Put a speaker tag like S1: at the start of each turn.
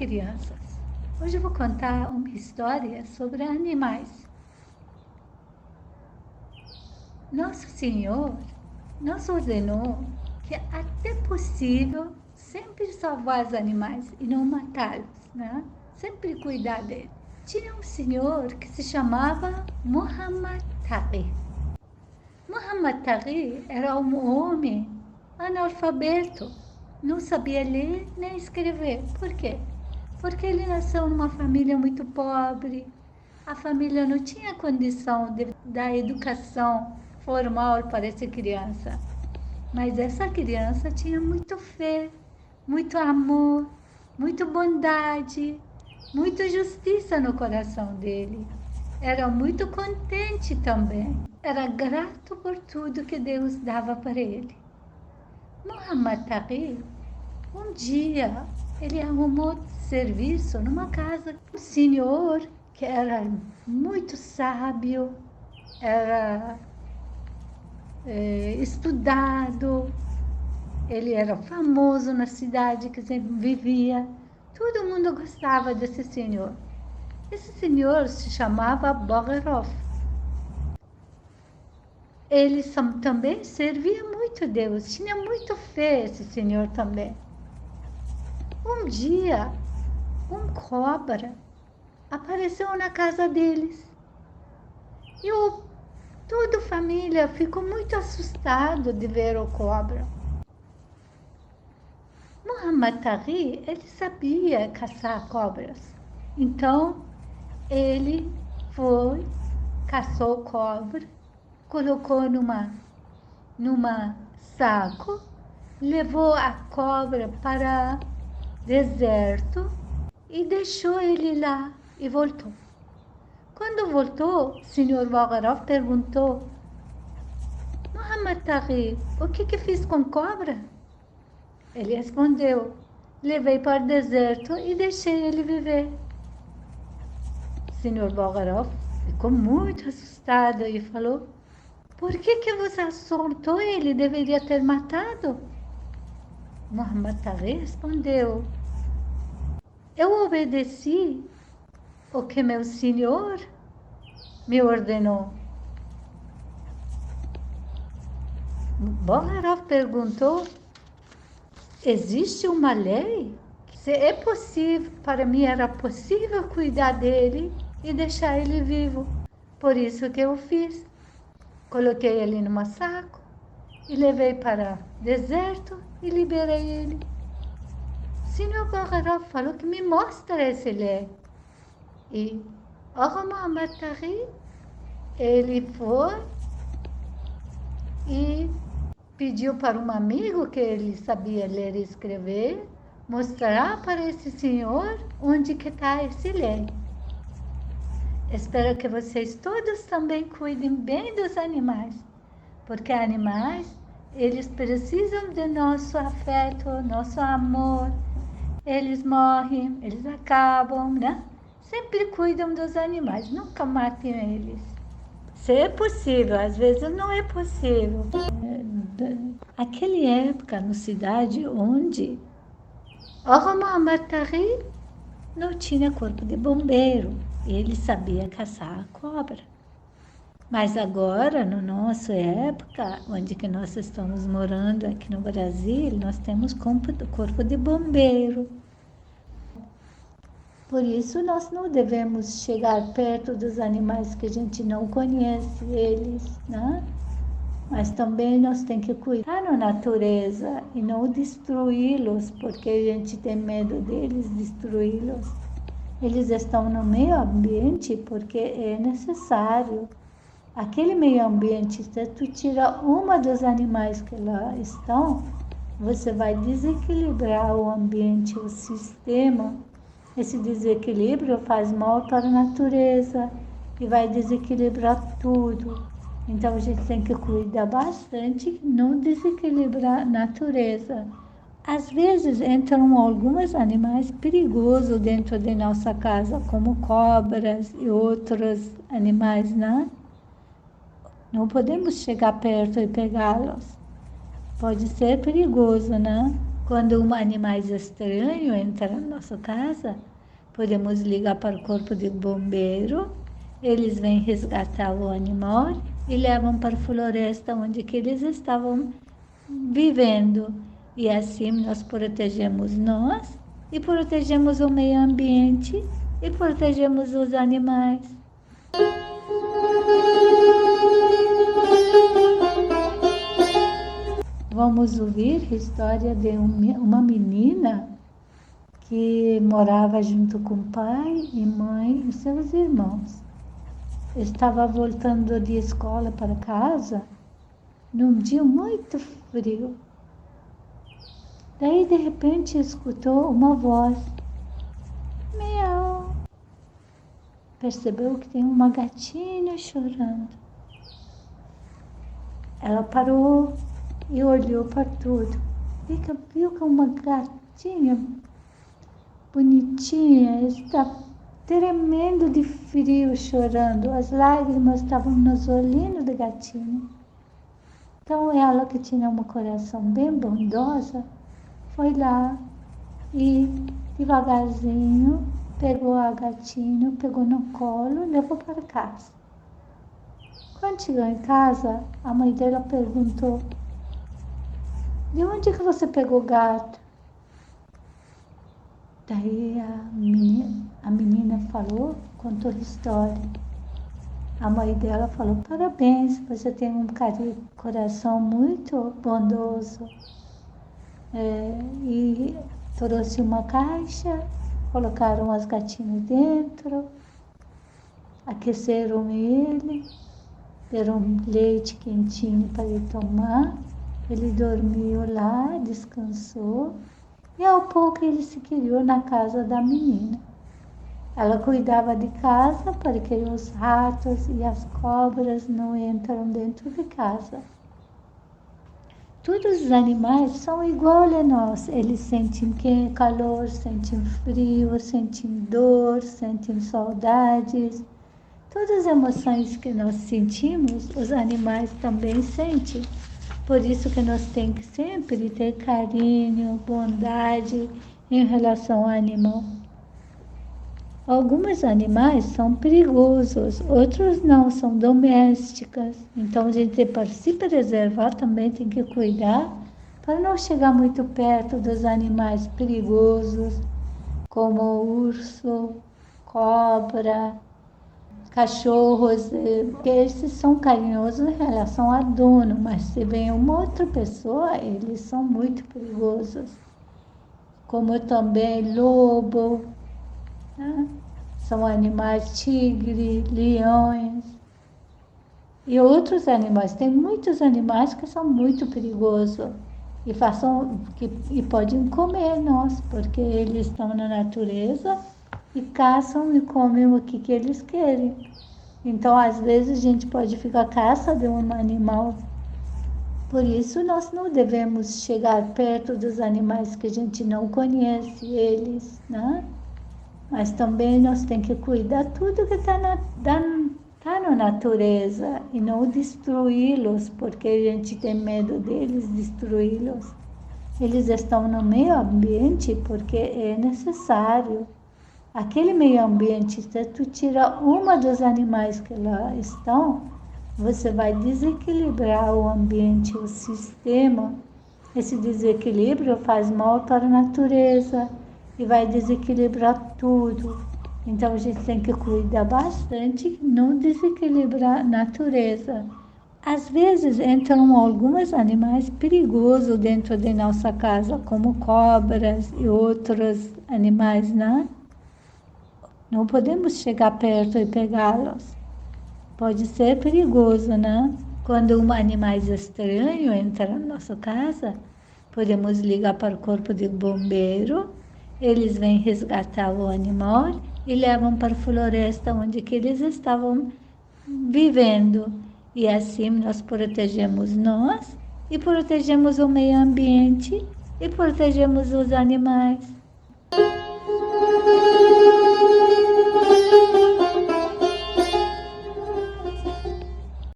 S1: crianças. Hoje eu vou contar uma história sobre animais. Nosso Senhor nos ordenou que é até possível sempre salvar os animais e não matá-los, né? Sempre cuidar deles. Tinha um senhor que se chamava Muhammad Taqi. Muhammad Taqi era um homem analfabeto, não sabia ler nem escrever. Por quê? Porque ele nasceu numa família muito pobre. A família não tinha condição de dar educação formal para essa criança. Mas essa criança tinha muito fé, muito amor, muita bondade, muita justiça no coração dele. Era muito contente também. Era grato por tudo que Deus dava para ele. Muhammad Taqi, um dia, ele arrumou serviço numa casa. Um senhor que era muito sábio, era estudado, ele era famoso na cidade que sempre vivia. Todo mundo gostava desse senhor. Esse senhor se chamava Bogarov. Ele também servia muito a Deus, tinha muita fé esse senhor também. Um dia, um cobra apareceu na casa deles. E toda a família ficou muito assustada de ver o cobra. Muhammad Taqi, ele sabia caçar cobras. Então, ele foi, caçou cobra, colocou numa saco, levou a cobra para deserto e deixou ele lá e voltou. Quando voltou, o senhor Bogarov perguntou: Muhammad Taqi, o que fiz com cobra? Ele respondeu: levei para o deserto e deixei ele viver. O senhor Bogarov ficou muito assustado e falou: por que você soltou ele? Deveria ter matado. Muhammad Taqi respondeu: eu obedeci o que meu senhor me ordenou. Bogarov perguntou: existe uma lei? Se é possível, para mim era possível cuidar dele e deixar ele vivo. Por isso que eu fiz. Coloquei ele numa saco e levei para o deserto e liberei ele. O senhor Bogarov falou que me mostra essa lei. E Muhammad Taqi, ele foi e pediu para um amigo que ele sabia ler e escrever, mostrar para esse senhor onde que está esse lei. Espero que vocês todos também cuidem bem dos animais, porque animais, eles precisam de nosso afeto, nosso amor. Eles morrem, eles acabam, né? Sempre cuidam dos animais, nunca matem eles. Se é possível, às vezes não é possível. Aquela época, na cidade onde Muhammad Taqi não tinha corpo de bombeiro, ele sabia caçar a cobra. Mas agora, na nossa época, onde que nós estamos morando aqui no Brasil, nós temos corpo de bombeiro. Por isso, nós não devemos chegar perto dos animais que a gente não conhece eles, né? Mas também nós temos que cuidar da natureza e não destruí-los, porque a gente tem medo deles destruí-los. Eles estão no meio ambiente porque é necessário. Aquele meio ambiente, se tu tira uma dos animais que lá estão, você vai desequilibrar o ambiente, o sistema. Esse desequilíbrio faz mal para a natureza e vai desequilibrar tudo. Então a gente tem que cuidar bastante, não desequilibrar a natureza. Às vezes entram alguns animais perigosos dentro de nossa casa, como cobras e outros animais, né? Não podemos chegar perto e pegá-los. Pode ser perigoso, né? Quando um animal estranho entra na nossa casa, podemos ligar para o corpo de bombeiro, eles vêm resgatar o animal e levam para a floresta onde que eles estavam vivendo. E assim nós protegemos nós e protegemos o meio ambiente e protegemos os animais. Vamos ouvir a história de uma menina que morava junto com o pai e mãe e seus irmãos. Estava voltando de escola para casa num dia muito frio. Daí, de repente, escutou uma voz. Miau. Percebeu que tem uma gatinha chorando. Ela parou e olhou para tudo. Viu que uma gatinha bonitinha está tremendo de frio, chorando. As lágrimas estavam nos olhinhos da gatinha. Então ela, que tinha um coração bem bondosa, foi lá e devagarzinho pegou a gatinha, pegou no colo e levou para casa. Quando chegou em casa, a mãe dela perguntou: de onde que você pegou o gato? Daí a menina falou, contou a história. A mãe dela falou: parabéns, você tem um coração muito bondoso. E trouxe uma caixa, colocaram as gatinhas dentro, aqueceram ele, deram leite quentinho para ele tomar. Ele dormiu lá, descansou e ao pouco ele se criou na casa da menina. Ela cuidava de casa para que os ratos e as cobras não entram dentro de casa. Todos os animais são iguais a nós. Eles sentem calor, sentem frio, sentem dor, sentem saudades. Todas as emoções que nós sentimos, os animais também sentem. Por isso que nós temos que sempre ter carinho, bondade em relação ao animal. Alguns animais são perigosos, outros não, são domésticas. Então, a gente, para se preservar, também tem que cuidar para não chegar muito perto dos animais perigosos, como urso, cobra, cachorros, que esses são carinhosos em relação ao dono, mas se vem uma outra pessoa, eles são muito perigosos. Como também lobo, né? São animais tigre, leões e outros animais. Tem muitos animais que são muito perigosos e podem comer nós, porque eles estão na natureza e caçam e comem o que eles querem. Então, às vezes, a gente pode ficar caça de um animal. Por isso, nós não devemos chegar perto dos animais que a gente não conhece eles, né? Mas também nós temos que cuidar tudo que está na natureza e não destruí-los, porque a gente tem medo deles destruí-los. Eles estão no meio ambiente porque é necessário. Aquele meio ambiente, se tu tira uma dos animais que lá estão, você vai desequilibrar o ambiente, o sistema. Esse desequilíbrio faz mal para a natureza e vai desequilibrar tudo. Então a gente tem que cuidar bastante, não desequilibrar a natureza. Às vezes entram alguns animais perigosos dentro de nossa casa, como cobras e outros animais, né? Não podemos chegar perto e pegá-los. Pode ser perigoso, né? Quando um animal estranho entra na nossa casa, podemos ligar para o corpo de bombeiro, eles vêm resgatar o animal e levam para a floresta onde que eles estavam vivendo. E assim nós protegemos nós e protegemos o meio ambiente e protegemos os animais.